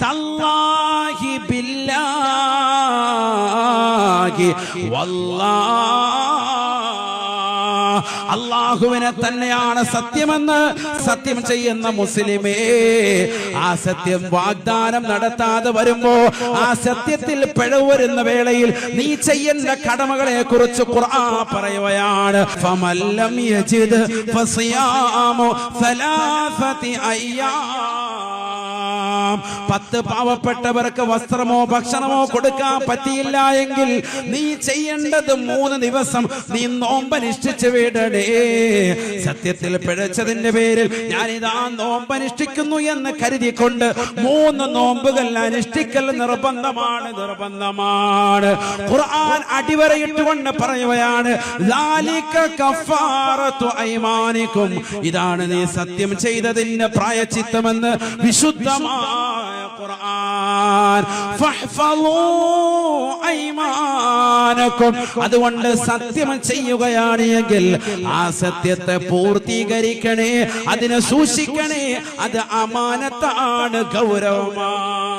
തല്ലാഹി ബില്ലാഹി വല്ലാഹ്, അല്ലാഹുവിനെ തന്നെയാണ് സത്യമെന്ന് സത്യം ചെയ്യുന്ന മുസ്ലിമേ, ആ സത്യം വാഗ്ദാനം നടത്താതെ വരുമ്പോ ആ സത്യത്തിൽ പിഴവ് വരുന്ന വേളയിൽ നീ ചെയ്യുന്ന കടമകളെ കുറിച്ച് ഖുർആൻ പറയുകയാണ്. ഫമല്ലം യജിദ് ഫസിയാമു സലാസതി അയ്യാം, 10 പാവപ്പെട്ടവർക്ക് വസ്ത്രമോ ഭക്ഷണമോ കൊടുക്കാൻ പറ്റിയില്ല എങ്കിൽ നീ ചെയ്യേണ്ടത് 3 ദിവസം നീ നോമ്പനുഷ്ഠിച്ചു വിടണേ. സത്യത്തിൽ പിഴച്ചതിന്റെ പേരിൽ ഞാനിതാ നോമ്പനുഷ്ഠിക്കുന്നു എന്ന് കരുതിക്കൊണ്ട് 3 നോമ്പുകൾ അനുഷ്ഠിക്കൽ നിർബന്ധമാണ്. ഖുർആൻ അടിവരയിട്ടുകൊണ്ട് പറയുകയാണ്, ലാലിക കഫാറത്തു ഐമാനിക്കും, ഇതാണ് നീ സത്യം ചെയ്തതിന്റെ പ്രായശ്ചിത്തമെന്ന് വിശുദ്ധമായ ഖുർആൻ. ഫഹ്ഫളൂ ഐമാനക്കും, അതുകൊണ്ട് സത്യം ചെയ്യുകയാണ് എങ്കിൽ ആ സത്യത്തെ പൂർത്തീകരിക്കണേ, അതിനെ സൂക്ഷിക്കണേ. അത് അമാനത്താണ്, ഗൗരവമാണ്.